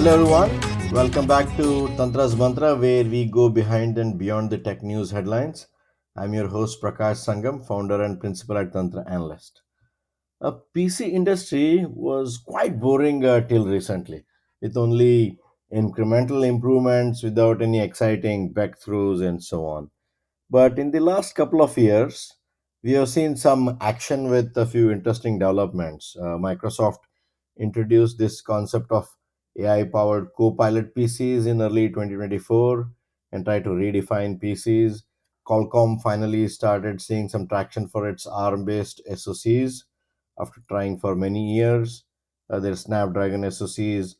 Hello everyone, welcome back to Tantra's Mantra where we go behind and beyond the tech news headlines. I'm your host Prakash Sangam, founder and principal at Tantra Analyst. A PC industry was quite boring till recently, with only incremental improvements without any exciting breakthroughs and so on. But in the last couple of years, we have seen some action with a few interesting developments. Microsoft introduced this concept of AI powered co pilot PCs in early 2024 and tried to redefine PCs. Qualcomm finally started seeing some traction for its ARM based SoCs after trying for many years. Their Snapdragon SoCs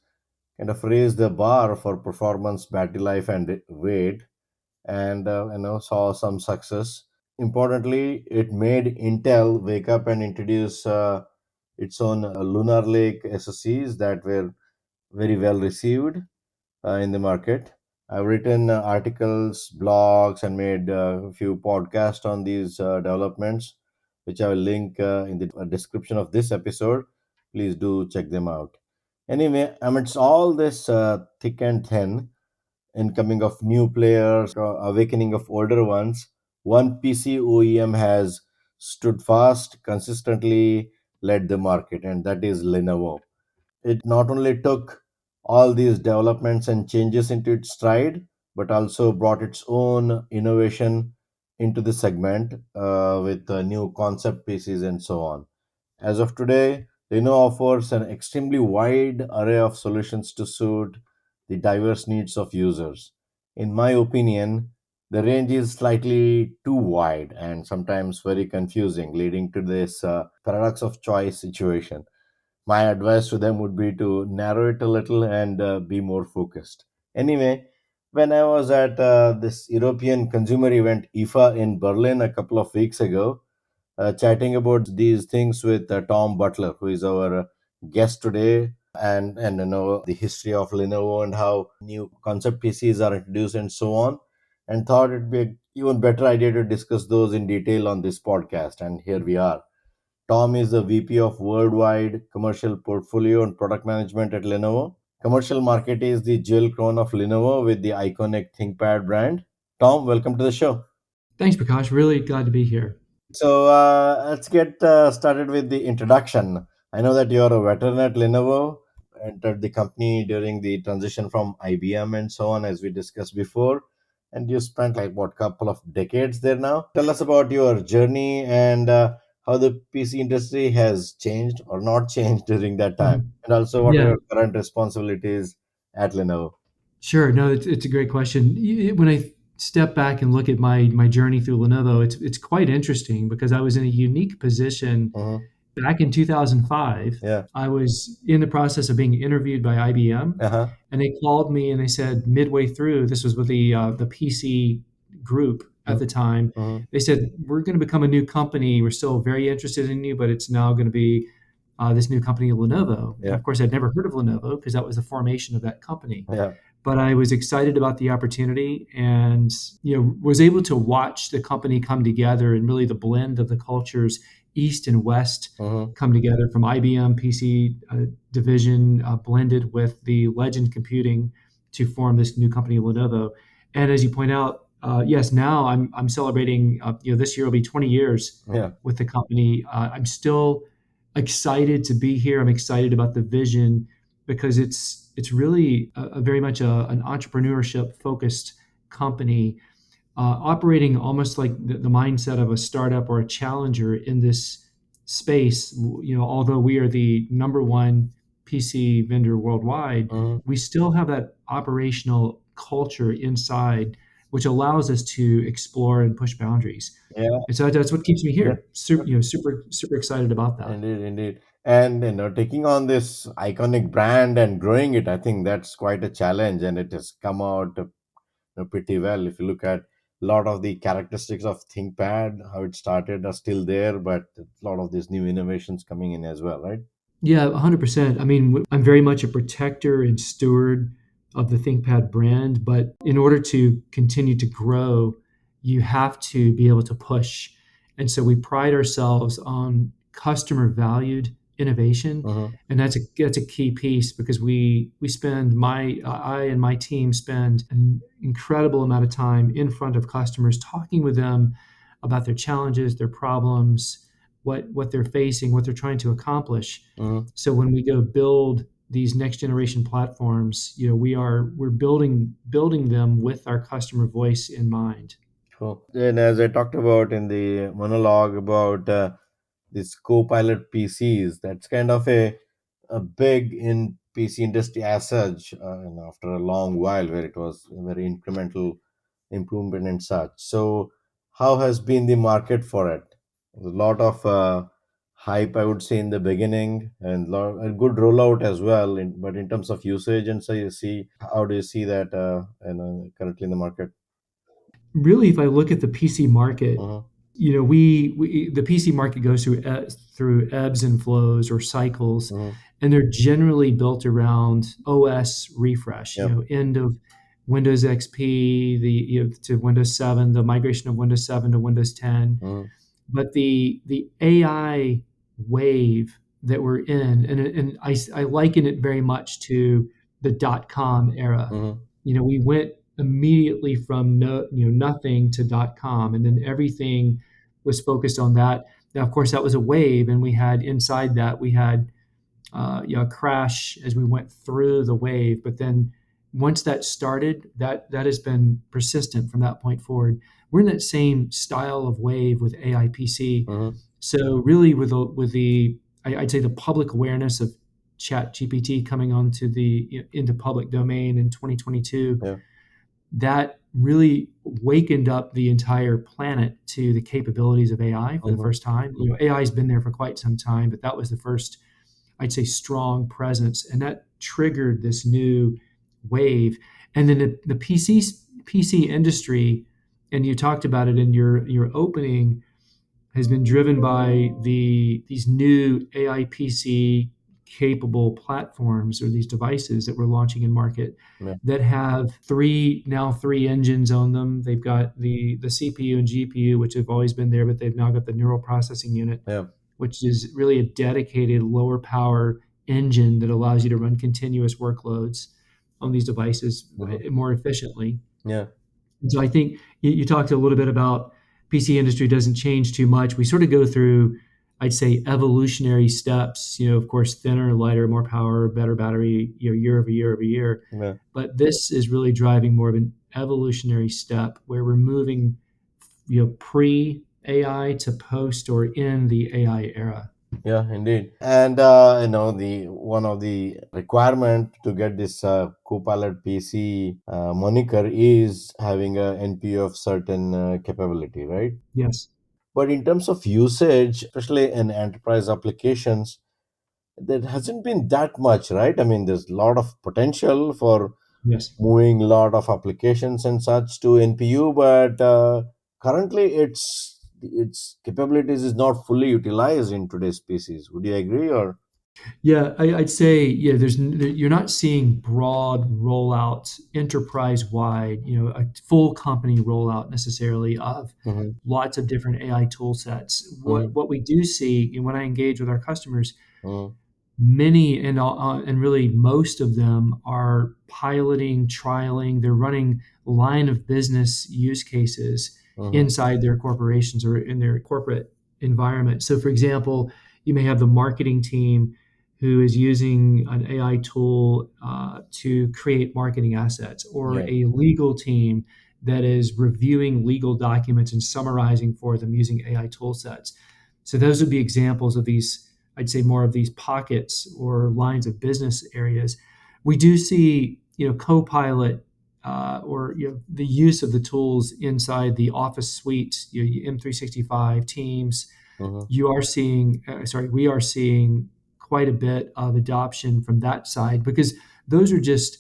kind of raised the bar for performance, battery life, and weight, and saw some success. Importantly, it made Intel wake up and introduce its own Lunar Lake SoCs that were very well received in the market. I've written articles, blogs, and made a few podcasts on these developments, which I will link in the description of this episode. Please do check them out. Anyway, amidst all this thick and thin, incoming of new players, awakening of older ones, one PC OEM has stood fast, consistently led the market, and that is Lenovo. It not only took all these developments and changes into its stride, but also brought its own innovation into the segment with new concept pieces and so on. As of today, Reno offers an extremely wide array of solutions to suit the diverse needs of users. In my opinion, the range is slightly too wide and sometimes very confusing, leading to this paradox of choice situation. My advice to them would be to narrow it a little and be more focused. Anyway, when I was at this European consumer event IFA in Berlin a couple of weeks ago, chatting about these things with Tom Butler, who is our guest today, and the history of Lenovo and how new concept PCs are introduced and so on, and thought it'd be an even better idea to discuss those in detail on this podcast. And here we are. Tom is the VP of Worldwide Commercial Portfolio and Product Management at Lenovo. Commercial market is the jewel crown of Lenovo with the iconic ThinkPad brand. Tom, welcome to the show. Thanks, Prakash. Really glad to be here. So let's get started with the introduction. I know that you're a veteran at Lenovo, entered the company during the transition from IBM and so on, as we discussed before, and you spent like what couple of decades there now. Tell us about your journey and how the PC industry has changed or not changed during that time, Mhm. and also what are Yeah, your current responsibilities at Lenovo. sure. No, it's a great question. When I step back and look at my journey through Lenovo, it's quite interesting because I was in a unique position Hmm. back in 2005. Yeah. I was in the process of being interviewed by IBM, Uh huh. and they called me and they said midway through, this was with the PC group at the time. Hmm. They said we're going to become a new company. We're still very interested in you, but it's now going to be this new company, Lenovo. And Yeah. of course, I'd never heard of Lenovo because that was the formation of that company. Yeah. But I was excited about the opportunity, and was able to watch the company come together and really the blend of the cultures, East and West, Hmm. come together from IBM PC division blended with the Legend Computing to form this new company, Lenovo. And as you point out, yes, now I'm celebrating. This year will be 20 years Yeah. with the company. I'm still excited to be here. I'm excited about the vision because it's really a very much an entrepreneurship focused company operating almost like the mindset of a startup or a challenger in this space. Although we are the number one PC vendor worldwide, Hmm. we still have that operational culture inside, which allows us to explore and push boundaries. Yeah. And so that's what keeps me Yeah. here. Super excited about that. Indeed, indeed. And taking on this iconic brand and growing it, I think that's quite a challenge, and it has come out pretty well. If you look at a lot of the characteristics of ThinkPad, how it started, are still there, but a lot of these new innovations coming in as well, right? Yeah, 100%. I mean, I'm very much a protector and steward of the ThinkPad brand, but in order to continue to grow, you have to be able to push. And so we pride ourselves on customer valued innovation, Mm-hmm. and that's a key piece because we spend my I and my team spend an incredible amount of time in front of customers talking with them about their challenges, their problems, what they're facing, what they're trying to accomplish. Mm-hmm. So when we go build these next generation platforms, we're building them with our customer voice in mind. Cool. And as I talked about in the monologue about this co-pilot PCs, that's kind of a big in PC industry as such. After a long while, where it was a very incremental improvement and such. So, how has been the market for it? A lot of hype, I would say, in the beginning, and a good rollout as well. But in terms of usage, and so you see, how do you see that currently in the market? Really, if I look at the PC market, Mm-hmm. we the PC market goes through ebbs and flows or cycles, Mm-hmm. and they're generally built around OS refresh. Yep. End of Windows XP, to Windows 7, the migration of Windows 7 to Windows 10. Mm-hmm. But the AI wave that we're in, and I liken it very much to the dot com era. Mm-hmm. We went immediately from nothing to dot com, and then everything was focused on that. Now, of course, that was a wave, and we had inside that we had a crash as we went through the wave. But then once that started, that has been persistent from that point forward. We're in that same style of wave with AIPC. Mm-hmm. So really, I'd say the public awareness of Chat GPT coming onto into public domain in 2022, Yeah. that really wakened up the entire planet to the capabilities of AI for the Mm-hmm. first time. AI has been there for quite some time, but that was the first, I'd say, strong presence, and that triggered this new wave. And then the PC industry, and you talked about it in your opening, has been driven by these new AIPC capable platforms or these devices that we're launching in market Yeah. that have three engines on them. They've got the CPU and GPU, which have always been there, but they've now got the neural processing unit, Yeah. which is really a dedicated lower power engine that allows you to run continuous workloads on these devices Mm-hmm. more efficiently. Yeah. And so I think you talked a little bit about PC industry doesn't change too much. We sort of go through, I'd say, evolutionary steps. Of course, thinner, lighter, more power, better battery, year over year over year. Yeah. But this is really driving more of an evolutionary step where we're moving, pre AI to post or in the AI era. Yeah, indeed. And the one of the requirement to get this Copilot PC moniker is having a NPU of certain capability, right? Yes. But in terms of usage, especially in enterprise applications, there hasn't been that much, right? I mean, there's a lot of potential for Yes. moving a lot of applications and such to NPU, but currently its capabilities is not fully utilized in today's PCs. Would you agree or? Yeah, I'd say you're not seeing broad rollouts enterprise wide, a full company rollout necessarily of Mhm, lots of different AI tool sets. What mhm, what we do see, and when I engage with our customers, mhm, many and really most of them are piloting, trialing. They're running line of business use cases mhm, inside their corporations or in their corporate environment. So, for example, you may have the marketing team who is using an AI tool to create marketing assets, or yeah, a legal team that is reviewing legal documents and summarizing for them using AI tool sets. So, those would be examples of these, I'd say, more of these pockets or lines of business areas. We do see, Copilot or the use of the tools inside the Office suite, M365, Teams. mhm, We are seeing quite a bit of adoption from that side because those are just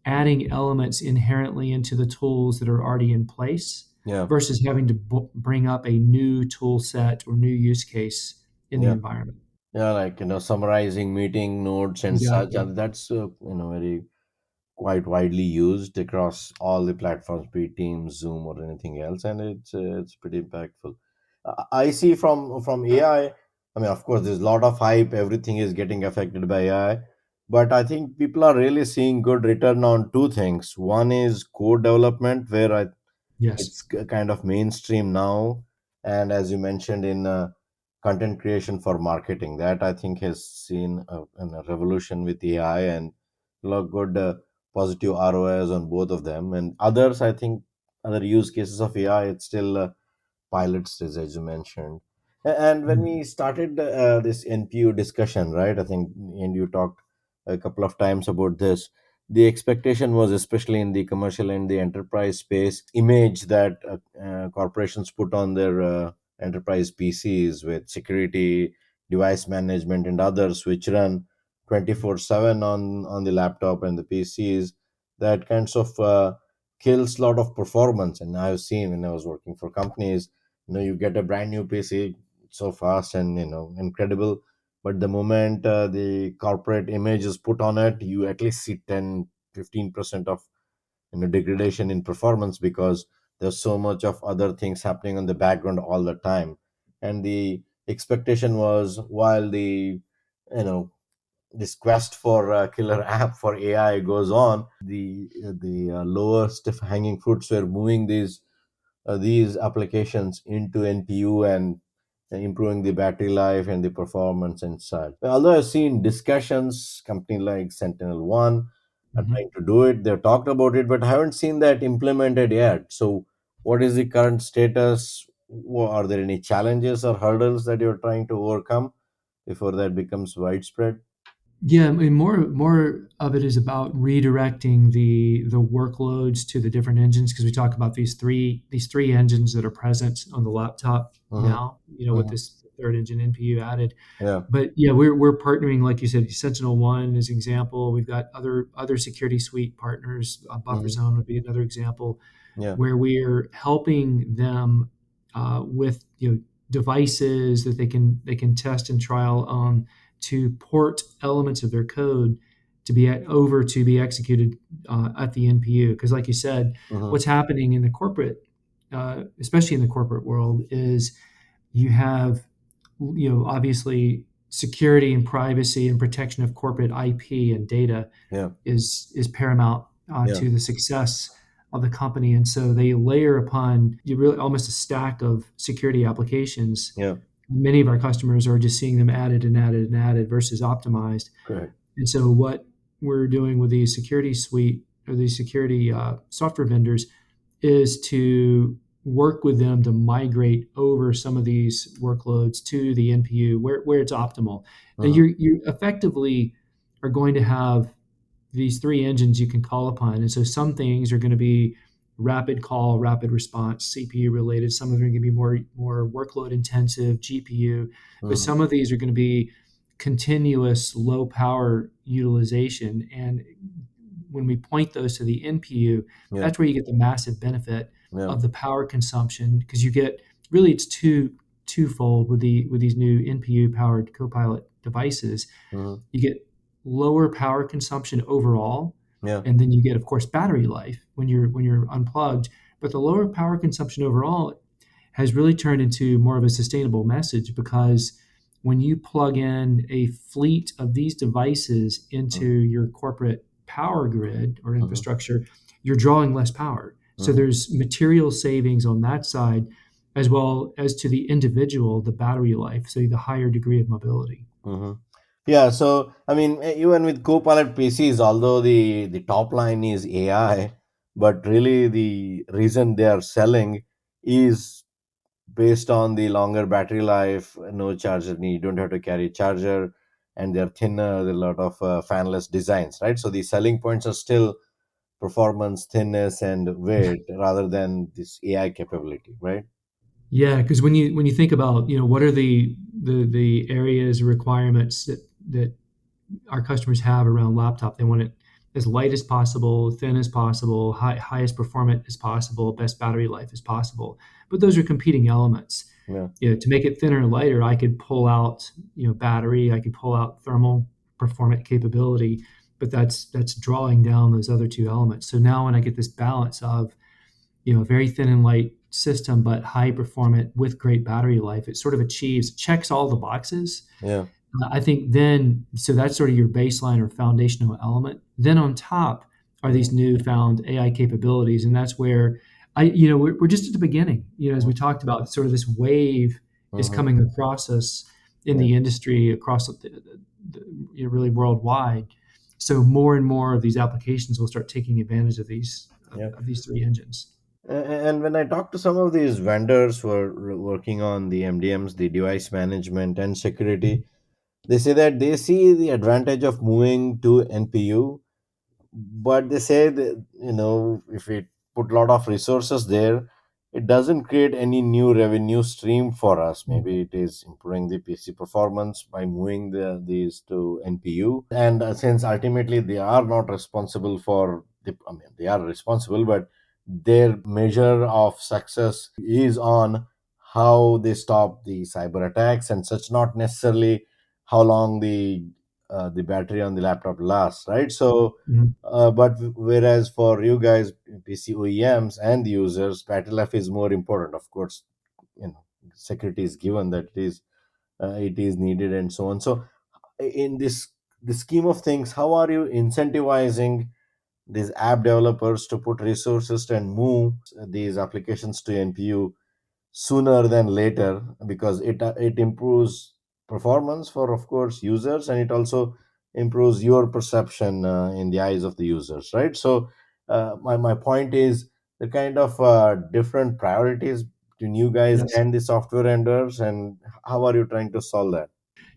adding elements inherently into the tools that are already in place yeah, versus having to bring up a new tool set or new use case in the yeah, environment. yeah. Like summarizing meeting notes and such. Exactly. And that's very quite widely used across all the platforms, be it Teams, Zoom, or anything else, and it's pretty impactful. I see from AI. I mean, of course, there's a lot of hype. Everything is getting affected by AI. But I think people are really seeing good return on two things. One is code development, where Yes. it's kind of mainstream now. And as you mentioned in content creation for marketing, that I think has seen a revolution with AI and a lot of good positive ROIs on both of them. And others, I think, other use cases of AI, it's still pilot stage, as you mentioned. And when Mm. we started this NPU discussion, right? I think, and you talked a couple of times about this. The expectation was, especially in the commercial and the enterprise space, image that corporations put on their enterprise PCs with security, device management, and others, which run 24/7 on the laptop and the PCs. That kinds of kills a lot of performance. And I've seen when I was working for companies, you get a brand new PC so fast and incredible, but the moment the corporate image is put on it, you at least see 10-15% of degradation in performance, because there's so much of other things happening on the background all the time. And the expectation was, while the this quest for a killer app for AI goes on, the lowest hanging fruits were moving these applications into NPU and improving the battery life and the performance and such. Although I've seen discussions, company like Sentinel One are Mhm. trying to do it. They've talked about it, but I haven't seen that implemented yet. So, what is the current status? Are there any challenges or hurdles that you're trying to overcome before that becomes widespread? Yeah, I mean, more of it is about redirecting the workloads to the different engines because we talk about these three engines that are present on the laptop Hmm. now. With Hmm. this third engine NPU added. Yeah. But yeah, we're partnering, like you said, Sentinel One is an example. We've got other security suite partners. Buffer Hmm. Zone would be another example Yeah. where we're helping them with devices that they can test and trial on to port elements of their code to be executed at the NPU. Because, like you said, Hmm. what's happening in the corporate, especially in the corporate world, is you have obviously security and privacy and protection of corporate IP and data Yeah. is paramount Yeah. to the success of the company. And so they layer upon you really almost a stack of security applications. Yeah. Many of our customers are just seeing them added and added and added versus optimized. Correct. And so what we're doing with the security suite or the security software vendors is to work with them to migrate over some of these workloads to the NPU where it's optimal. And Hmm. you effectively are going to have these three engines you can call upon. And so some things are going to be rapid call, rapid response, CPU related. Some of them are going to be more workload intensive, GPU. But Hmm. some of these are going to be continuous low power utilization. And when we point those to the NPU, Yeah. that's where you get the massive benefit Yeah. of the power consumption because you get really it's twofold with these new NPU powered Copilot devices. Hmm. You get lower power consumption overall, Yeah. and then you get, of course, battery life when you're unplugged. But the lower power consumption overall has really turned into more of a sustainable message because when you plug in a fleet of these devices into Hmm. your corporate power grid or Hmm. infrastructure, you're drawing less power. So Hmm. there's material savings on that side, as well as to the individual, the battery life, so the higher degree of mobility. Hmm. Yeah. So, I mean, even with Copilot PCs, although the top line is AI, but really the reason they are selling is based on the longer battery life, no charger need, you don't have to carry charger, and they're thinner, there are a lot of fanless designs, right? So the selling points are still performance, thinness, and weight rather than this AI capability, right? Yeah, because when you think about what are the areas requirements that our customers have around laptop, they want it as light as possible, thin as possible, highest performant as possible, best battery life as possible. But those are competing elements. Yeah. To make it thinner and lighter, I could pull out battery, I could pull out thermal performant capability, but that's drawing down those other two elements. So now when I get this balance of very thin and light system, but high performant with great battery life. It sort of checks all the boxes. Yeah. I think then, so that's sort of your baseline or foundational element. Then on top are these newfound AI capabilities, and that's where we're just at the beginning. As we talked about, sort of this wave is Mm-hmm. coming across us in Yeah. the industry, across really worldwide. So more and more of these applications will start taking advantage of Yeah. these three engines. And when I talk to some of these vendors who are working on the MDMs, the device management and security, they say that they see the advantage of moving to NPU, but they say that if we put a lot of resources there, it doesn't create any new revenue stream for us. Maybe it is improving the PC performance by moving these to NPU, and since ultimately they are not responsible for the, I mean, they are responsible, but their measure of success is on how they stop the cyber attacks and such, not necessarily how long the battery on the laptop lasts, right? So Mhm. but whereas for you guys, PC OEMs and the users, battery life is more important. Of course, security is given that it is needed and so on. So in the scheme of things, how are you incentivizing these app developers to put resources and move these applications to NPU sooner than later, because it improves performance for, of course, users, and it also improves your perception in the eyes of the users, right? So my point is the kind of different priorities between you guys Yes. and the software vendors, and how are you trying to solve that?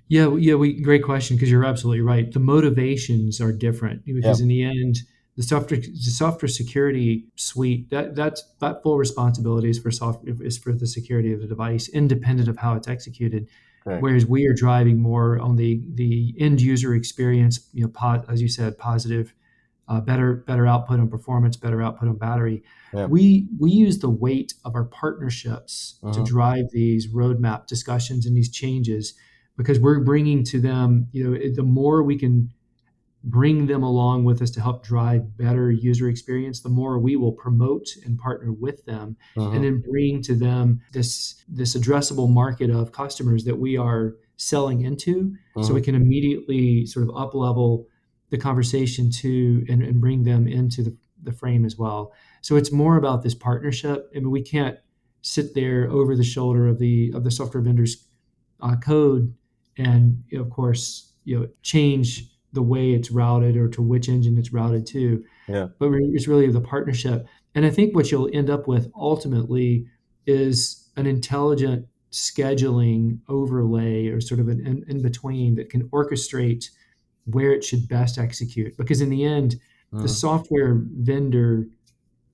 Yeah, yeah, great question, because you're absolutely right. The motivations are different Yeah. because in the end, the software security suite, that full responsibility is for the security of the device, independent of how it's executed. Correct. Whereas we are driving more on the end user experience, as you said, positive, better output on performance, better output on battery. Yeah. We use the weight of our partnerships to Mm-hmm. drive these roadmap discussions and these changes, because we're bringing to them, the more we can bring them along with us to help drive better user experience, the more we will promote and partner with them, and Mm-hmm. then bring to them this addressable market of customers that we are selling into, so Mm-hmm. we can immediately sort of up level the conversation to and bring them into the frame as well. So it's more about this partnership. I mean, we can't sit there over the shoulder of the software vendors code, and of course, change the way it's routed or to which engine it's routed to. Yeah. But it's really the partnership. And I think what you'll end up with ultimately is an intelligent scheduling overlay, or sort of an in between that can orchestrate where it should best execute. Because in the end, the Mm-hmm. software vendor,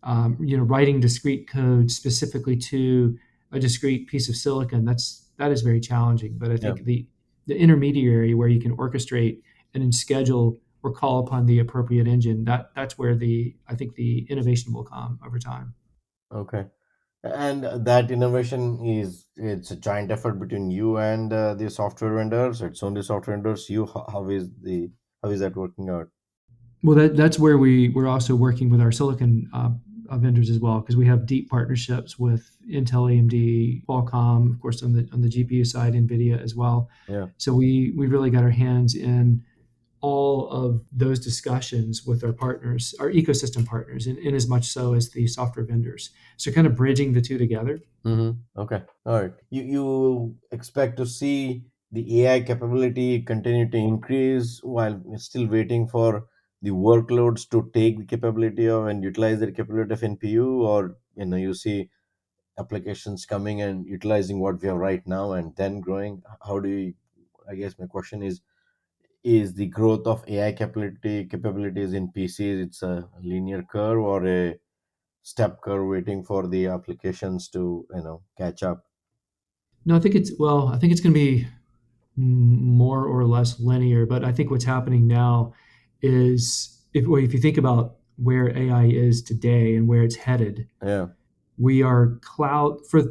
writing discrete code specifically to a discrete piece of silicon, that is very challenging. But I Yeah. think the intermediary where you can orchestrate and then schedule or call upon the appropriate engine, that's where I think the innovation will come over time. Okay. And that innovation it's a joint effort between you and the software vendors. It's only software vendors. How is that working out? Well, that's where we're also working with our silicon vendors as well, because we have deep partnerships with Intel, AMD, Qualcomm, of course, on the GPU side, NVIDIA as well. Yeah. So we really got our hands in all of those discussions with our partners, our ecosystem partners, in as much so as the software vendors. So kind of bridging the two together. Okay. All right. You expect to see the AI capability continue to increase while we're still waiting for the workloads to take the capability of and utilize the capability of NPU, or you see applications coming and utilizing what we have right now and then growing. How do you? I guess my question is the growth of AI capabilities in PCs, it's a linear curve or a step curve waiting for the applications to catch up? No, I think it's going to be more or less linear. But I think what's happening now is, if you think about where AI is today and where it's headed, Yeah. we are cloud for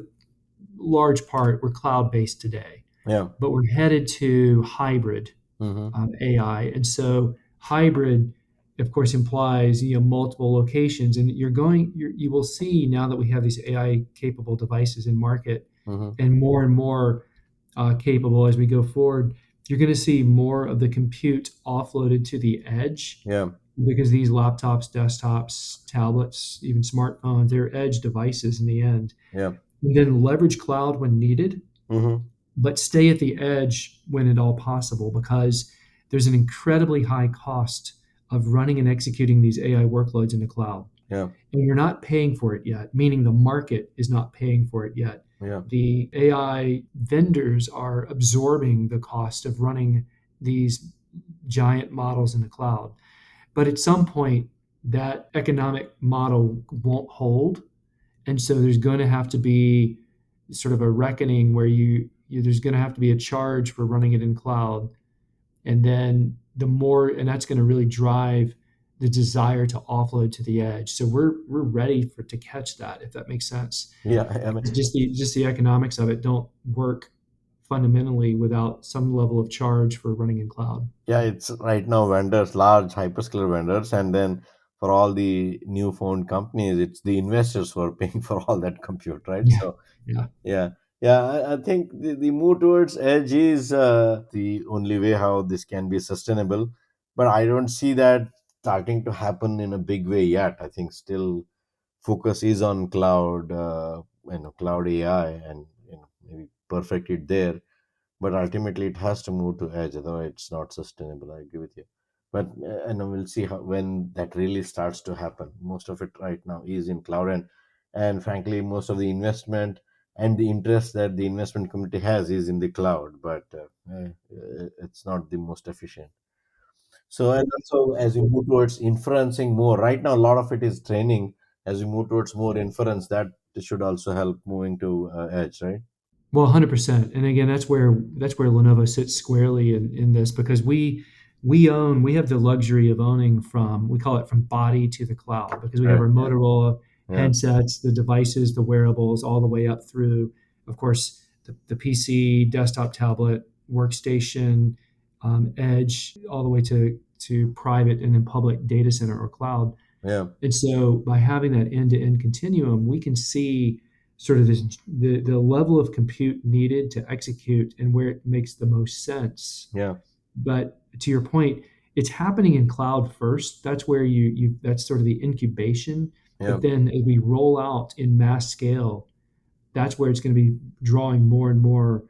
large part. We're cloud based today, Yeah. but we're headed to hybrid Mm-hmm. AI. And so hybrid of course, implies multiple locations, and you will see now that we have these AI capable devices in market, Hmm. and more capable as we go forward. You're going to see more of the compute offloaded to the edge Yeah. because these laptops, desktops, tablets, even smartphones, they're edge devices in the end. Yeah. And then leverage cloud when needed, Hmm. but stay at the edge when at all possible because there's an incredibly high cost of running and executing these AI workloads in the cloud. Yeah. And you're not paying for it yet, meaning the market is not paying for it yet. Yeah. The AI vendors are absorbing the cost of running these giant models in the cloud. But at some point, that economic model won't hold. And so there's going to have to be sort of a reckoning where there's going to have to be a charge for running it in cloud. And then and that's going to really drive the desire to offload to the edge. So we're ready to catch that, if that makes sense. Yeah. I mean, Because just the economics of it don't work fundamentally without some level of charge for running in cloud. yeah, it's right now vendors, large hyperscaler vendors, and then for all the new phone companies, it's the investors who are paying for all that compute, right? Yeah. So Yeah. yeah, yeah, I think the move towards edge is the only way how this can be sustainable, but I don't see that starting to happen in a big way yet. I think still focus is on cloud, cloud AI, and maybe perfect it there, but ultimately it has to move to edge, otherwise it's not sustainable. I agree with you, but and we'll see how when that really starts to happen. Most of it right now is in cloud, and frankly most of the investment and the interest that the investment community has is in the cloud, but it's not the most efficient. So, and also as we move towards inferencing more, right now a lot of it is training. As we move towards more inference, that should also help moving to edge, right? Well, 100%. And again, that's where Lenovo sits squarely in this because we have the luxury of owning from we call it from body to the cloud because we have Right. our Yeah. Motorola Yeah. headsets, the devices, the wearables, all the way up through, of course, the PC, desktop, tablet, workstation, edge, all the way to private and in public data center or cloud. Yeah. And so by having that end-to-end continuum, we can see sort of the level of compute needed to execute and where it makes the most sense. Yeah. But to your point, it's happening in cloud first. That's where you that's sort of the incubation. Yeah. But then as we roll out in mass scale, that's where it's going to be drawing more and more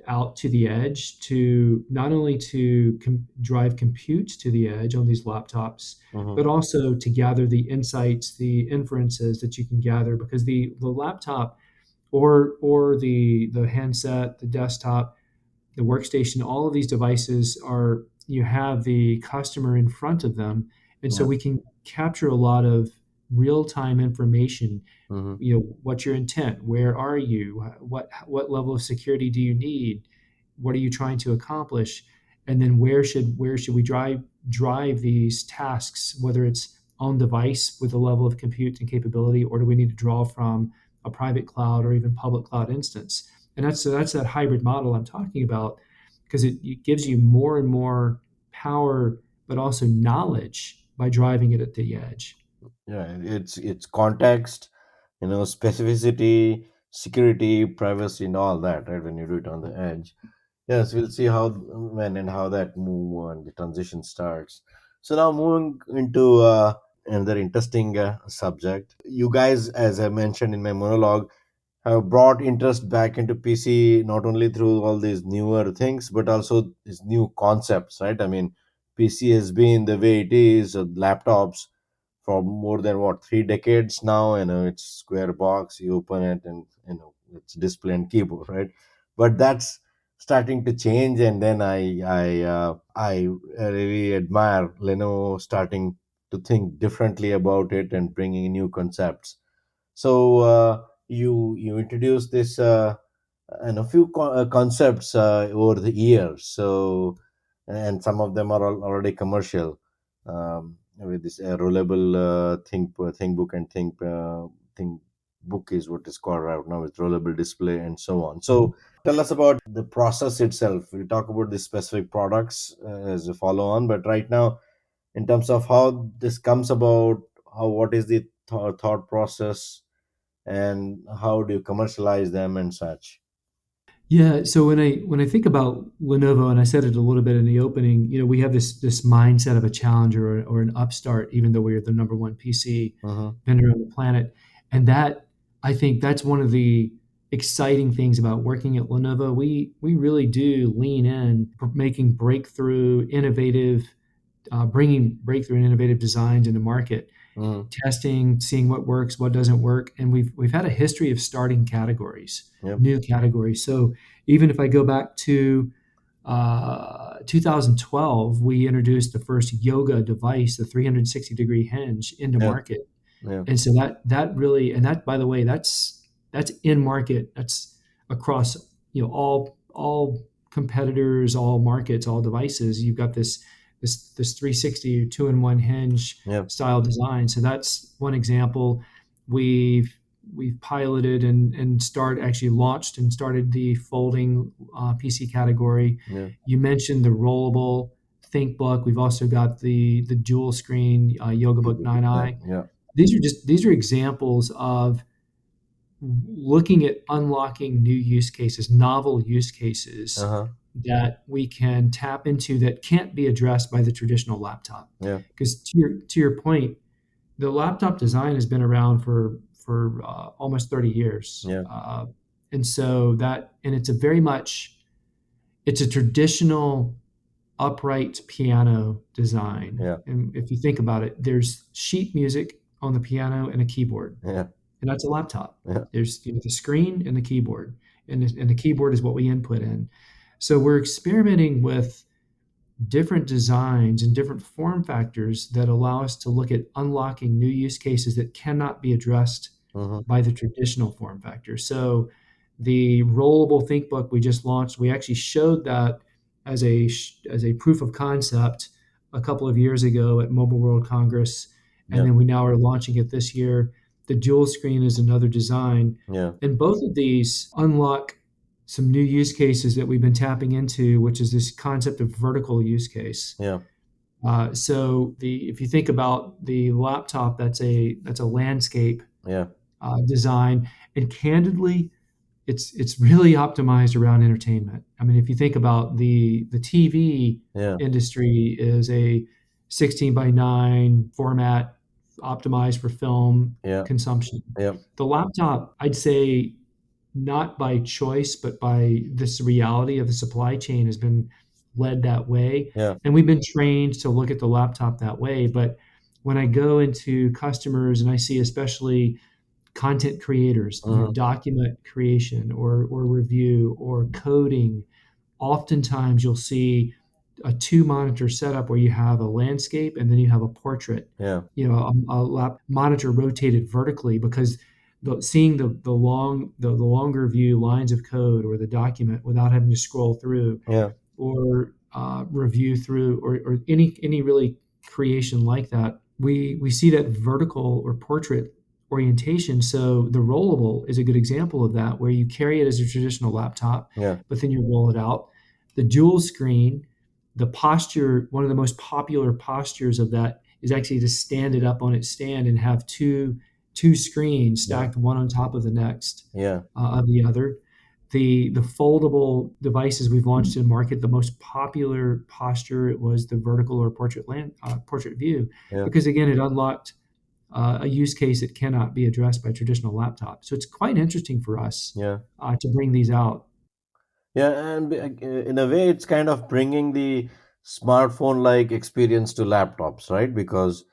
out to the edge to not only to drive compute to the edge on these laptops, Hmm. but also to gather the insights, the inferences that you can gather because the laptop or the handset, the desktop, the workstation, all of these devices are you have the customer in front of them, and so Yeah. we can capture a lot of real-time information. Hmm. What's your intent, where are you, what level of security do you need, what are you trying to accomplish, and then where should we drive these tasks, whether it's on device with a level of compute and capability, or do we need to draw from a private cloud or even public cloud instance. And that's that hybrid model I'm talking about because it gives you more and more power but also knowledge by driving it at the edge. Yeah, it's context, specificity, security, privacy, and all that, right? When you do it on the edge. Yes, we'll see how when and how that move and the transition starts. So now moving into another interesting subject. You guys, as I mentioned in my monologue, have brought interest back into PC not only through all these newer things but also these new concepts, right? I mean, PC has been the way it is, laptops for more than what 3 decades now. It's square box, you open it, and it's display and keyboard, right? But that's starting to change, and then I really admire Lenovo starting to think differently about it and bringing new concepts. So you introduced this and a few concepts over the years. So and some of them are already commercial, with this rollable think book and think book is what is called right now with rollable display and so on. So tell us about the process itself. We'll talk about the specific products as a follow on, but right now in terms of how this comes about, how what is the thought process, and how do you commercialize them and such. Yeah, so when I think about Lenovo, and I said it a little bit in the opening, we have this mindset of a challenger or an upstart, even though we're the number one PC Mm-hmm. vendor on the planet. And that I think that's one of the exciting things about working at Lenovo. We really do lean in for making breakthrough, innovative, bringing breakthrough and innovative designs into market, Mm-hmm. testing, seeing what works, what doesn't work, and we've had a history of starting categories, Yep. new categories. So even if I go back to 2012, we introduced the first yoga device, the 360-degree hinge, into Yeah. market, Yeah. and so that really, and that, by the way, that's in market. That's across all competitors, all markets, all devices. You've got this 360 two-in-one hinge Yep. style design. So that's one example. We've piloted and actually launched and started the folding PC category. Yeah. You mentioned the rollable ThinkBook. We've also got the dual screen Yoga Book Yeah. 9i. Yeah. These are examples of looking at unlocking new use cases, novel use cases Uh-huh. that we can tap into that can't be addressed by the traditional laptop. Yeah. Because to your point, the laptop design has been around for almost 30 years, Yeah. and so it's a very much it's a traditional upright piano design. Yeah. And if you think about it, there's sheet music on the piano and a keyboard, Yeah. and that's a laptop. Yeah. There's the screen and the keyboard, and the keyboard is what we input in. So we're experimenting with different designs and different form factors that allow us to look at unlocking new use cases that cannot be addressed Mm-hmm. by the traditional form factor. So the rollable ThinkBook we just launched, we actually showed that as a proof of concept a couple of years ago at Mobile World Congress, and Yeah. then we now are launching it this year. The dual screen is another design, Yeah. and both of these unlock some new use cases that we've been tapping into, which is this concept of vertical use case. Yeah. So if you think about the laptop, that's a landscape Yeah. design, and candidly, it's really optimized around entertainment. I mean, if you think about the TV Yeah. industry is a 16 by 9 format optimized for film Yeah. consumption. Yeah. The laptop, I'd say, not by choice, but by this reality of the supply chain has been led that way. Yeah. And we've been trained to look at the laptop that way. But when I go into customers and I see especially content creators, Mm-hmm. document creation or review or coding, oftentimes you'll see a two monitor setup where you have a landscape and then you have a portrait, Yeah. a lap monitor rotated vertically because seeing the longer view lines of code or the document without having to scroll through Yeah. or review through or any really creation like that, we see that vertical or portrait orientation. So the rollable is a good example of that, where you carry it as a traditional laptop, Yeah. but then you roll it out. The dual screen, the posture, one of the most popular postures of that is actually to stand it up on its stand and have two screens Yeah. stacked one on top of the next Yeah. of the other. The foldable devices we've launched in market, the most popular posture was the vertical or portrait view, Yeah. because again, it unlocked a use case that cannot be addressed by traditional laptops. So it's quite interesting for us Yeah. to bring these out. Yeah, and in a way, it's kind of bringing the smartphone-like experience to laptops, right? Because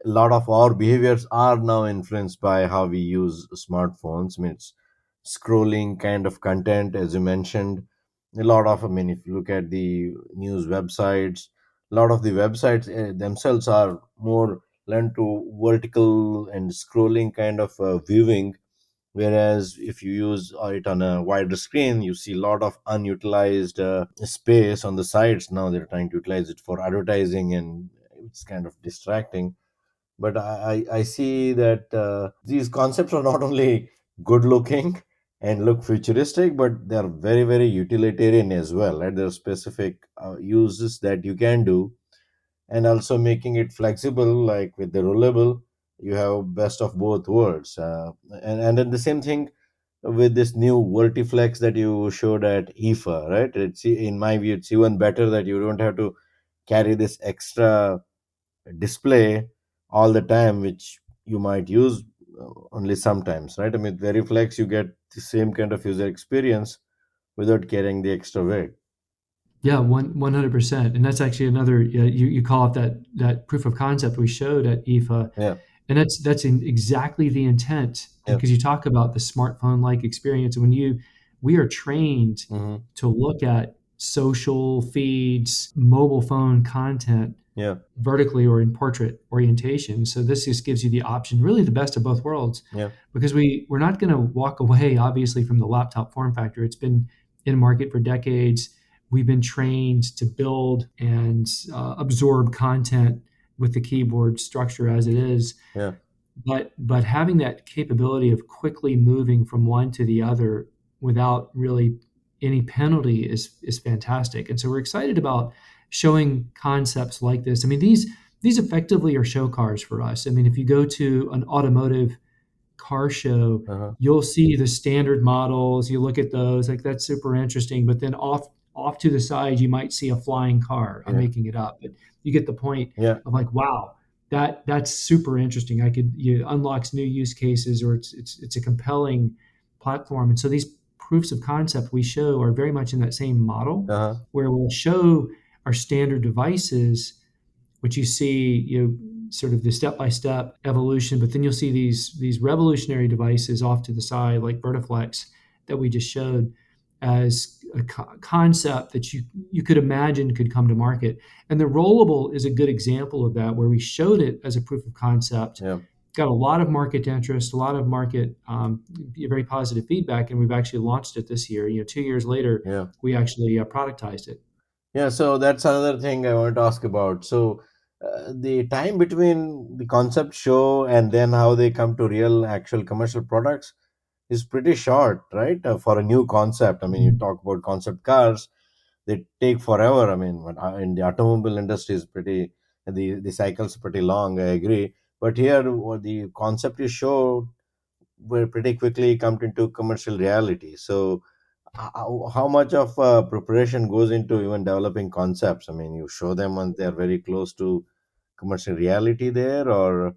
a lot of our behaviors are now influenced by how we use smartphones. I mean, it's scrolling kind of content, as you mentioned. A lot of, I mean, if you look at the news websites, a lot of the websites themselves are more lent to vertical and scrolling kind of viewing. Whereas if you use it on a wider screen, you see a lot of unutilized space on the sides. Now they're trying to utilize it for advertising, and it's kind of distracting. But I see that these concepts are not only good looking and look futuristic, but they're very, very utilitarian as well. Right? There are specific uses that you can do. and also making it flexible, like with the rollable. You have best of both worlds, and then the same thing with this new VertiFlex that you showed at IFA, right? It's, in my view, it's even better that you don't have to carry this extra display all the time, which you might use only sometimes, right? I mean, VeriFlex, you get the same kind of user experience without carrying the extra weight. Yeah, 100%. And that's actually another, you call it that proof of concept we showed at IFA. Yeah, And that's exactly the intent. And yeah, because you talk about the smartphone like experience, when we are trained hmm, to look at social feeds, mobile phone content yeah, vertically or in portrait orientation. So this just gives you the option, really the best of both worlds, yeah, because we're not going to walk away, obviously, from the laptop form factor. It's been in market for decades. We've been trained to build and absorb content with the keyboard structure as it is, yeah, but having that capability of quickly moving from one to the other without really any penalty is fantastic. And so we're excited about showing concepts like this. I mean, these effectively are show cars for us. I mean, if you go to an automotive car show, uh-huh, you'll see the standard models. You look at those, like that's super interesting. But then off to the side, you might see a flying car. I'm yeah, making it up, but you get the point yeah, of like, wow, that's super interesting. You unlocks new use cases, or it's a compelling platform. And so these proofs of concept we show are very much in that same model, uh-huh, where we'll show our standard devices, which you see, sort of the step-by-step evolution, but then you'll see these revolutionary devices off to the side, like VertiFlex, that we just showed as a concept that you could imagine could come to market. And the Rollable is a good example of that, where we showed it as a proof of concept, yeah, got a lot of market interest, a lot of market very positive feedback, and we've actually launched it this year. 2 years later, yeah. we actually productized it. Yeah, so that's another thing I want to ask about. So, the time between the concept show and then how they come to real, actual commercial products is pretty short, right? For a new concept. I mean, you talk about concept cars, they take forever. I mean, but, in the automobile industry is pretty, the cycle's pretty long. I agree, but here what the concept is show will pretty quickly come into commercial reality. So, how much of preparation goes into even developing concepts? I mean, you show them when they're very close to commercial reality there, or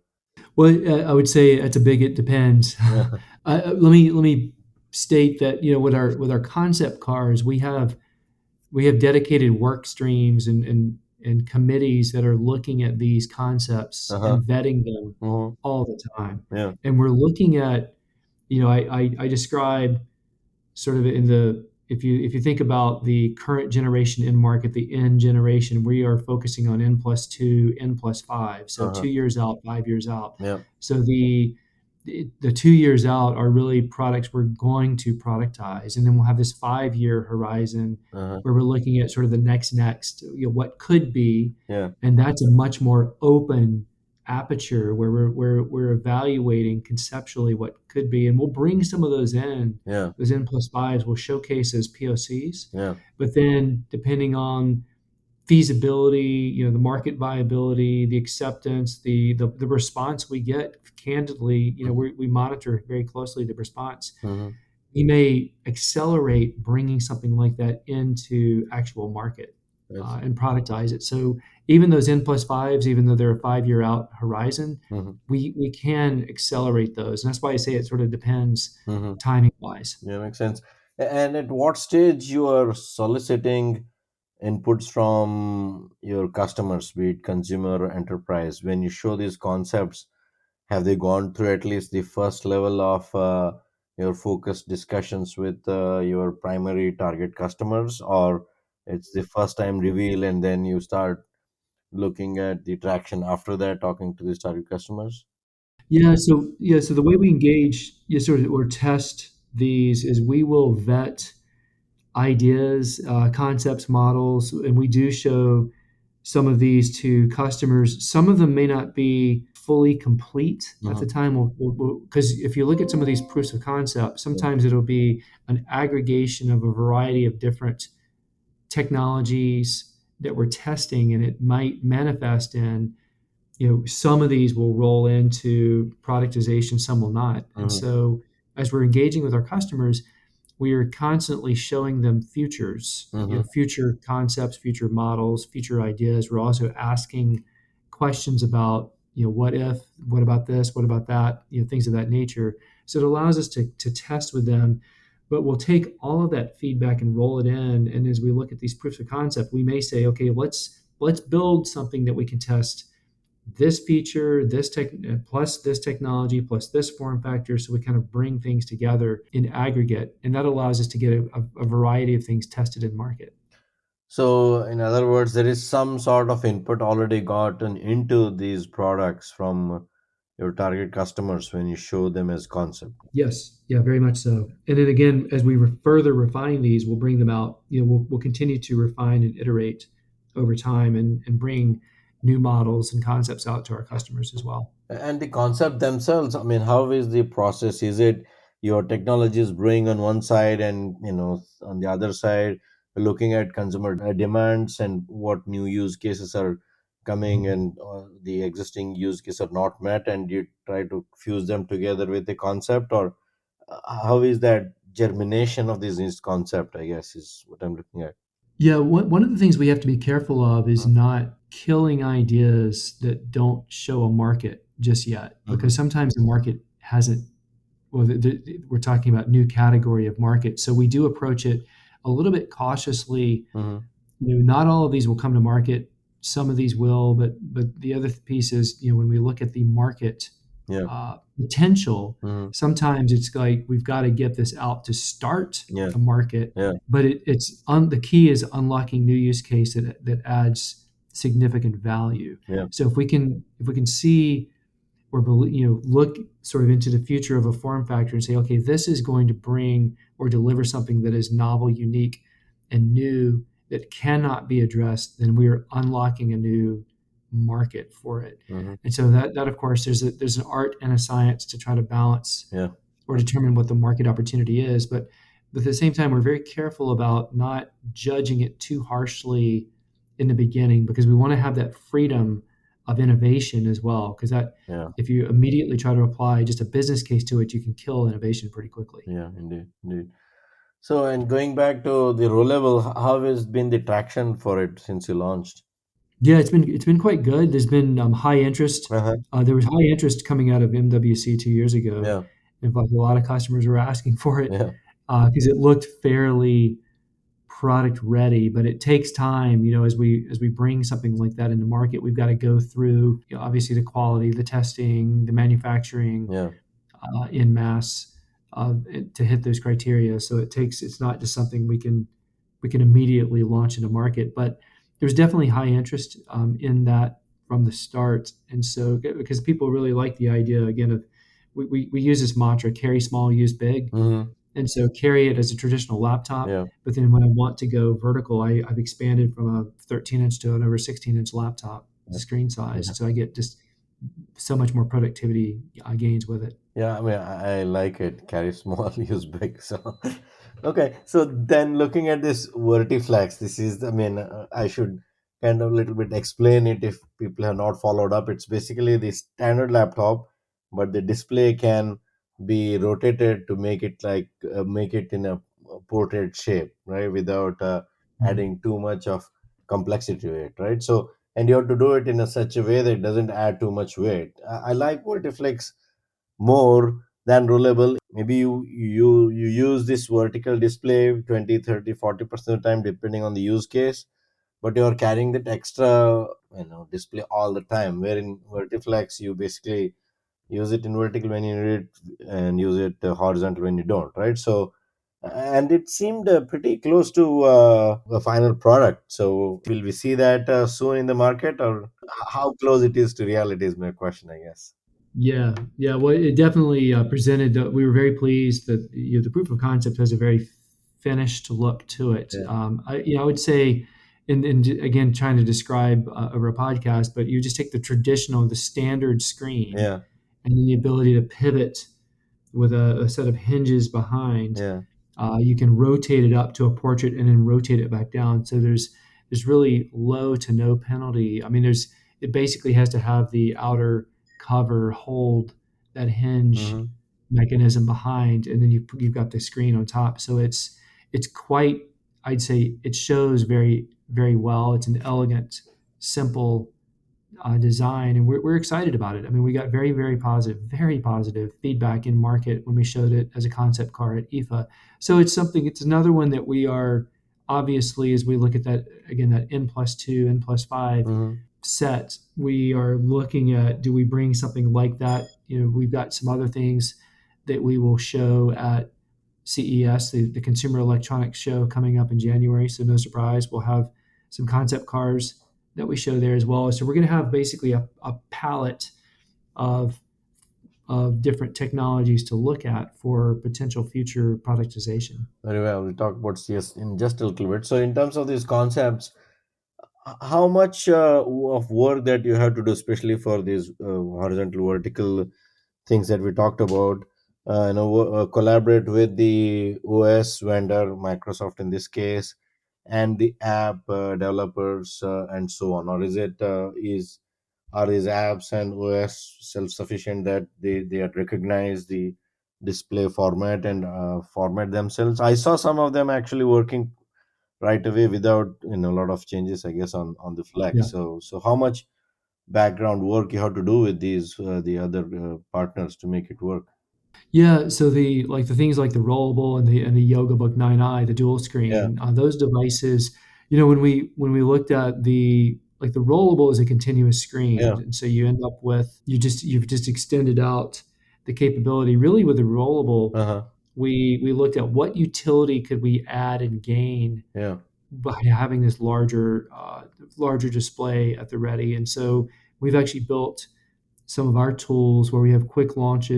Well, I would say that's a big. It depends. yeah, Let me state that with our concept cars, we have dedicated work streams and committees that are looking at these concepts uh-huh, and vetting them hmm, all the time, yeah, and we're looking at. I describe sort of in the if you think about the current generation in market, the N generation, we are focusing on N plus two, N plus five, so uh-huh, 2 years out, 5 years out. yeah, So the 2 years out are really products we're going to productize, and then we'll have this 5 year horizon uh-huh, where we're looking at sort of the next, what could be, yeah, and that's a much more open aperture where we're evaluating conceptually what could be, and we'll bring some of those in. yeah, Those N plus fives will showcase as POCs, yeah, but then depending on feasibility, the market viability, the acceptance, the response we get, candidly, hmm, we monitor very closely the response. hmm, We may accelerate bringing something like that into actual market yes, and productize it. So even those N plus fives, even though they're a 5 year out horizon, hmm, we can accelerate those. And that's why I say it sort of depends hmm, timing wise. yeah, makes sense. And at what stage you are soliciting inputs from your customers, be it consumer or enterprise, when you show these concepts? Have they gone through at least the first level of your focused discussions with your primary target customers, or it's the first time reveal and then you start looking at the traction after that, talking to these target customers? So the way we engage, sort of, or test these is we will vet ideas, concepts, models, and we do show some of these to customers. Some of them may not be fully complete at the Hmm, time. Because if you look at some of these proofs of concept, yeah, sometimes it'll be an aggregation of a variety of different technologies that we're testing, and it might manifest in, some of these will roll into productization, some will not. And Mm-hmm. so as we're engaging with our customers, we are constantly showing them futures, Mm-hmm. future concepts, future models, future ideas. We're also asking questions about, what if, what about this, what about that, things of that nature. So it allows us to test with them, but we'll take all of that feedback and roll it in. And as we look at these proofs of concept, we may say, okay, let's build something that we can test this feature, this tech, plus this technology, plus this form factor. So we kind of bring things together in aggregate, and that allows us to get a variety of things tested in market. So, in other words, there is some sort of input already gotten into these products from your target customers when you show them as concept. Yes, yeah, very much so. And then again, as we further refine these, we'll bring them out. We'll continue to refine and iterate over time, and bring new models and concepts out to our customers as well. And the concept themselves, I mean, how is the process? Is it your technology is brewing on one side and, on the other side, looking at consumer demands and what new use cases are coming and the existing use cases are not met, and you try to fuse them together with the concept? Or how is that germination of this concept, I guess, is what I'm looking at. Yeah, one of the things we have to be careful of is not killing ideas that don't show a market just yet, Mm-hmm. because sometimes the market hasn't. Well, we're talking about new category of market, so we do approach it a little bit cautiously. Mm-hmm. Not all of these will come to market. Some of these will, but the other piece is, when we look at the market Yeah. potential, Mm-hmm. sometimes it's like we've got to get this out to start Yeah. a market, Yeah. but the key is unlocking new use case that adds significant value. Yeah. So if we can see or look sort of into the future of a form factor and say, okay, this is going to bring or deliver something that is novel, unique, and new that cannot be addressed, then we are unlocking a new market for it. Mm-hmm. And so that of course there's an art and a science to try to balance Yeah. or determine what the market opportunity is, but at the same time we're very careful about not judging it too harshly in the beginning, because we want to have that freedom of innovation as well, because that Yeah. if you immediately try to apply just a business case to it, you can kill innovation pretty quickly. Yeah. Indeed. Indeed. So, and going back to the Rollable, how has been the traction for it since you launched? Yeah, it's been quite good. There's been high interest. Uh-huh. There was high interest coming out of MWC 2 years ago. Yeah. In fact, a lot of customers were asking for it Yeah. because it looked fairly product ready. But it takes time, as we bring something like that into market. We've got to go through, obviously, the quality, the testing, the manufacturing, Yeah. in mass, to hit those criteria. So it's not just something we can immediately launch into market, but there's definitely high interest in that from the start. And so because people really like the idea again of we use this mantra: carry small, use big. Mm-hmm. And so carry it as a traditional laptop, Yeah. but then when I want to go vertical, I've expanded from a 13-inch to an over 16-inch laptop Yeah. screen size. Yeah. So I get just so much more productivity gains with it. Yeah, I mean, I like it. Carry small, use big. So, okay. So then, looking at this VertiFlex, this is, I mean, I should kind of little bit explain it if people have not followed up. It's basically the standard laptop, but the display can be rotated to make it make it in a portrait shape, right? Without Mhm. adding too much of complexity to it, right? So, and you have to do it in a such a way that it doesn't add too much weight. I like VertiFlex more than rollable. Maybe you use this vertical display 20, 30, 40% of the time depending on the use case, but you're carrying that extra display all the time, where in vertiflex you basically use it in vertical when you need it and use it horizontal when you don't, right? So and it seemed pretty close to the final product. So will we see that soon in the market, or how close it is to reality is my question, I guess. Yeah, yeah. Well, it definitely presented. We were very pleased that the proof of concept has a very finished look to it. Yeah. I would say, and again, trying to describe over a podcast, but you just take the standard screen, Yeah. and then the ability to pivot with a set of hinges behind. Yeah. You can rotate it up to a portrait and then rotate it back down. So there's really low to no penalty. I mean, it basically has to have the outer cover hold that hinge Mm-hmm. mechanism behind, and then you've got the screen on top. So it's quite, I'd say it shows very well. It's an elegant, simple design, and we're excited about it. I mean, we got very positive feedback in market when we showed it as a concept car at IFA. So it's another one that we are obviously, as we look at that again, that N+2, N+5 Mm-hmm. set, we are looking at, do we bring something like that? We've got some other things that we will show at CES, the Consumer Electronics Show coming up in January. So no surprise, we'll have some concept cars that we show there as well. So we're going to have basically a palette of different technologies to look at for potential future productization. Very well. We'll talk about CS in just a little bit. So, in terms of these concepts, how much of work that you have to do, especially for these horizontal, vertical things that we talked about, collaborate with the OS vendor, Microsoft in this case, and the app developers and so on, or is it is are these apps and OS self-sufficient that they recognize the display format and format themselves? I saw some of them actually working right away without a lot of changes, I guess, on the Yeah. flex. So how much background work you have to do with these the other partners to make it work? Yeah, so the things like the Rollable and the Yoga Book 9i, the dual Yeah. screen, those devices, when we looked at the Rollable is a continuous screen, Yeah. and so you end up with you've just extended out the capability. Really, with the Rollable, Uh-huh. we looked at what utility could we add and gain Yeah. by having this larger display at the ready, and so we've actually built some of our tools where we have quick launch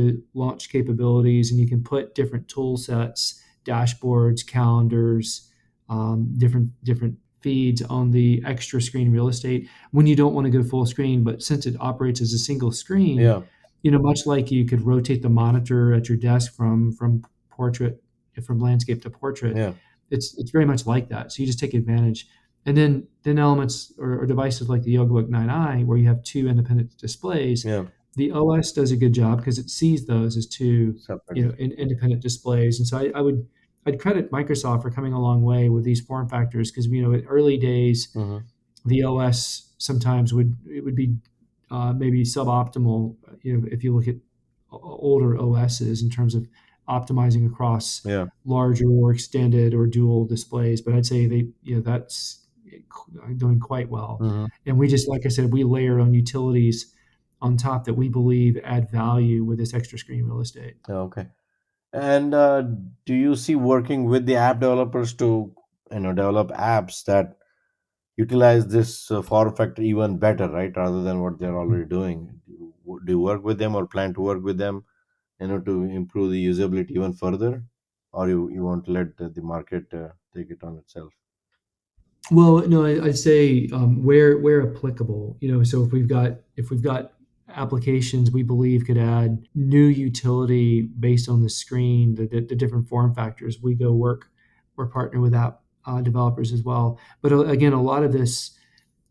capabilities, and you can put different tool sets, dashboards, calendars, different feeds on the extra screen real estate when you don't want to go full screen. But since it operates as a single screen, Yeah. much like you could rotate the monitor at your desk portrait from landscape to portrait, Yeah. it's very much like that. So you just take advantage. And then elements or devices like the YogaBook 9i, where you have two independent displays, Yeah. the OS does a good job because it sees those as two, Separately. independent displays. And so I'd credit Microsoft for coming a long way with these form factors because in early days Mm-hmm. the OS sometimes would be maybe suboptimal. If you look at older OSs in terms of optimizing across Yeah. larger or extended or dual displays, but I'd say that's doing quite well. Mm-hmm. And we just, like I said, we layer on utilities on top that we believe add value with this extra screen real estate. Okay. And do you see working with the app developers to develop apps that utilize this form factor even better, right? Rather than what they're already doing. Do you work with them or plan to work with them, to improve the usability even further, or you want to let the market take it on itself? Well, no, I'd say where applicable. So if we've got applications we believe could add new utility based on the screen, the different form factors, we go work or partner with app developers as well. But again, a lot of this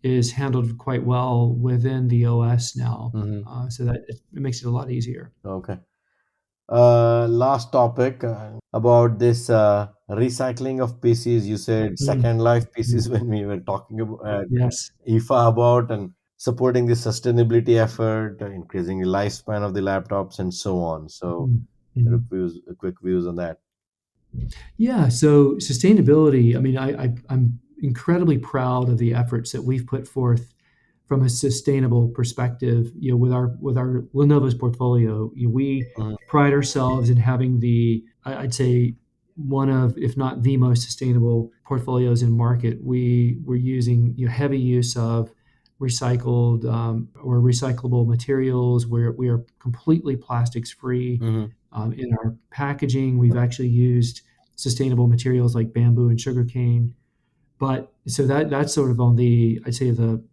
is handled quite well within the OS now, Hmm. so that it makes it a lot easier. Okay. Last topic about this recycling of PCs. You said Mm, second life PCs mm, when we were talking about yes. IFA about and supporting the sustainability effort, increasing the lifespan of the laptops, and so on. So, Mm, mhm. quick views on that. Yeah, so sustainability, I mean, I'm incredibly proud of the efforts that we've put forth from a sustainable perspective, with our Lenovo's portfolio. We Mhm. pride ourselves in having I'd say one of, if not the most sustainable portfolios in market. We're using heavy use of recycled or recyclable materials, where we are completely plastics free. Mhm. In our packaging, we've actually used sustainable materials like bamboo and sugarcane. But so that's sort of on the, I'd say, the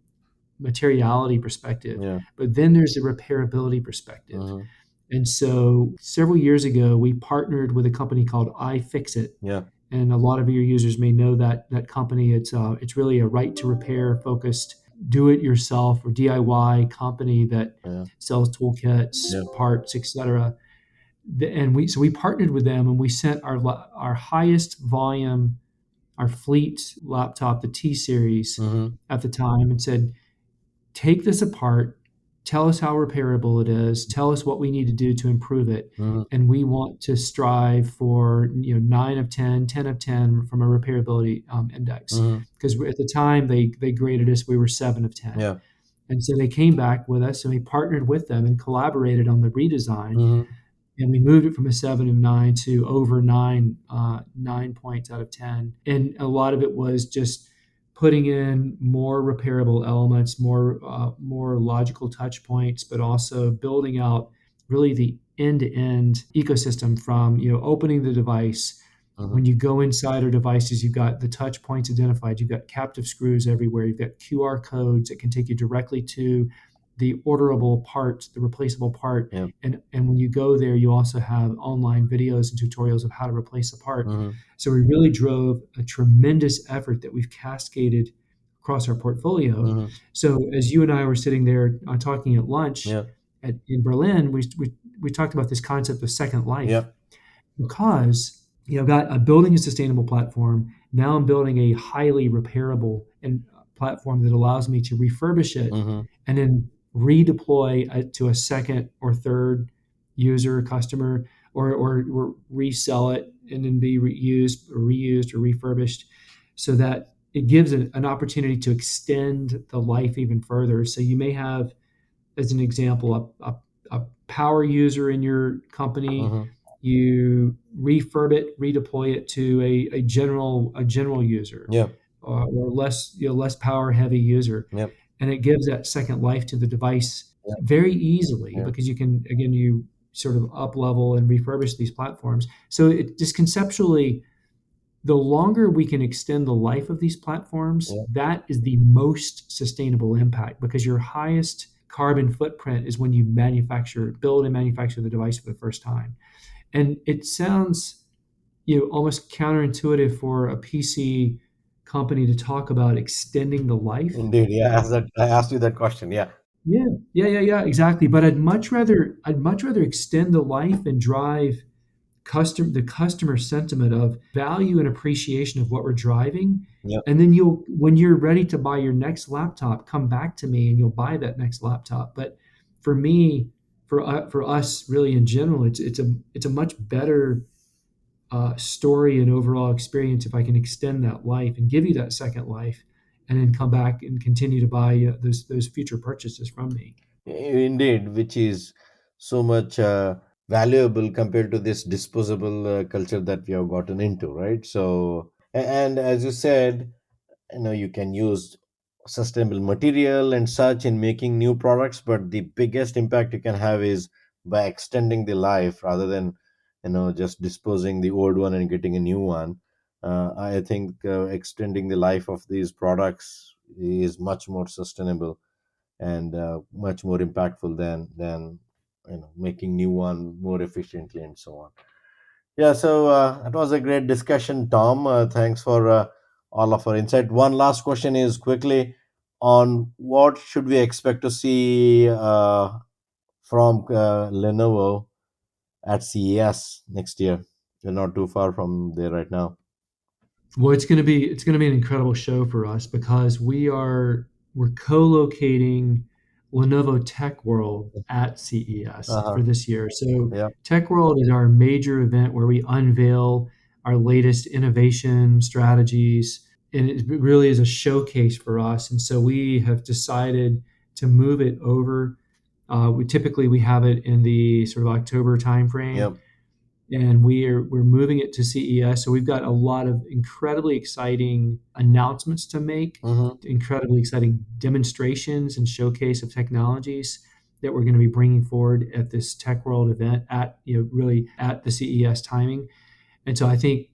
materiality perspective. Yeah. But then there's the repairability perspective. Mhm. And so several years ago, we partnered with a company called iFixit. Yeah. and a lot of your users may know that company. It's really a right to repair focused, do it yourself or DIY company that Yeah. sells toolkits, Yeah. parts, etc. And we partnered with them, and we sent our highest volume, our fleet laptop, the T series Mm-hmm. at the time, and said, take this apart, tell us how repairable it is, tell us what we need to do to improve it, Mm-hmm. and we want to strive for 9 of 10, 10 of 10 from a repairability index, Mm-hmm. because at the time they graded us, we were 7 of 10. Yeah. And so they came back with us, and we partnered with them and collaborated on the redesign, Mm-hmm. and we moved it from a 7 of 9 to over 9, 9 points out of 10. And a lot of it was just putting in more repairable elements, more logical touch points, but also building out really the end-to-end ecosystem from opening the device. Mm-hmm. When you go inside our devices, you've got the touch points identified, you've got captive screws everywhere, you've got QR codes that can take you directly to the orderable part, the replaceable part. Yeah. And when you go there, you also have online videos and tutorials of how to replace the part. Mm-hmm. So we really drove a tremendous effort that we've cascaded across our portfolio. Mm-hmm. So as you and I were sitting there talking at lunch Yeah. in Berlin, we talked about this concept of second life, Yeah. because I'm building a sustainable platform. Now I'm building a highly repairable and platform that allows me to refurbish it Mm-hmm. and then redeploy it to a second or third user customer, or resell it and then be reused or refurbished, so that it gives an opportunity to extend the life even further. So you may have, as an example, a power user in your company. Mm-hmm. You refurb it, redeploy it to a general user, Yeah. or less power heavy user, Yeah. and it gives that second life to the device Yeah. very easily, Yeah. because you can, again, you sort of up level and refurbish these platforms. So it just conceptually, the longer we can extend the life of these platforms, Yeah. that is the most sustainable impact, because your highest carbon footprint is when you build and manufacture the device for the first time. And it sounds almost counterintuitive for a PC company to talk about extending the life. Indeed. Yeah. I asked you that question. Yeah. Yeah, yeah, exactly. But I'd much rather extend the life and drive the customer sentiment of value and appreciation of what we're driving. Yeah. And then when you're ready to buy your next laptop, come back to me and you'll buy that next laptop. But for me, for us, really in general, it's a much better story and overall experience if I can extend that life and give you that second life, and then come back and continue to buy those future purchases from me. Indeed, which is so much valuable compared to this disposable culture that we have gotten into, right? So, and as you said, you can use sustainable material and such in making new products, but the biggest impact you can have is by extending the life rather than just disposing the old one and getting a new one. I think extending the life of these products is much more sustainable and much more impactful than making new one more efficiently and so on. Yeah, so it was a great discussion, Tom. Thanks for all of our insight. One last question is quickly on what should we expect to see from Lenovo at CES next year. We're not too far from there right now. Well, it's going to be an incredible show for us, because we're co-locating Lenovo Tech World at CES Uh-huh. for this year. So Yeah. Tech World is our major event where we unveil our latest innovation strategies, and it really is a showcase for us. And so we have decided to move it over. We have it in the sort of October timeframe, Yeah. and we're moving it to CES. So we've got a lot of incredibly exciting announcements to make, Mm-hmm. incredibly exciting demonstrations and showcase of technologies that we're going to be bringing forward at this Tech World event, at really at the CES timing. And so I think,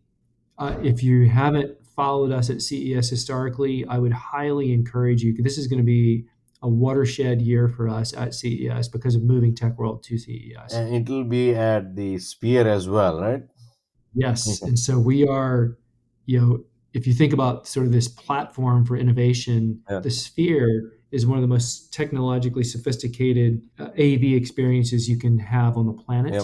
if you haven't followed us at CES historically, I would highly encourage you. This is going to be a watershed year for us at CES because of moving Tech World to CES. And it will be at the Sphere as well, right? Yes, Mhm. and so we are. you know, if you think about sort of this platform for innovation, Yeah. the Sphere is one of the most technologically sophisticated AV experiences you can have on the planet. Yep.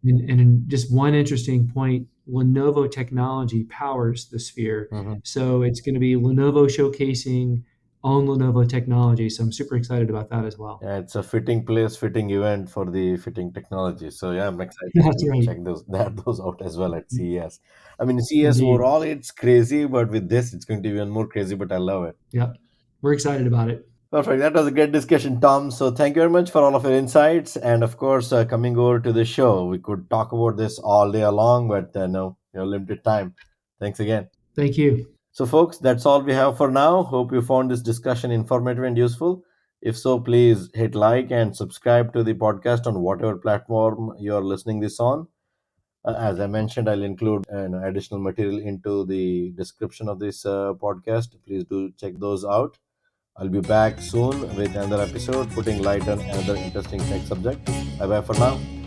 And just one interesting point, Lenovo technology powers the Sphere. Hmm. So it's going to be Lenovo showcasing on Lenovo technology. So I'm super excited about that as well. Yeah, it's a fitting place, fitting event for the fitting technology. So yeah, I'm excited That's to right. check those out as well at CES. I mean, CES Indeed. overall it's crazy, but with this it's going to be even more crazy. But I love it. Yep. We're excited about it. Perfect. That was a great discussion, Tom. So thank you very much for all of your insights, and of course, coming over to the show. We could talk about this all day long, but no, limited time. Thanks again. Thank you. So, folks, that's all we have for now. Hope you found this discussion informative and useful. If so, please hit like and subscribe to the podcast on whatever platform you're listening this on. As I mentioned, I'll include additional material into the description of this podcast. Please do check those out. I'll be back soon with another episode, putting light on another interesting tech subject. Bye bye for now.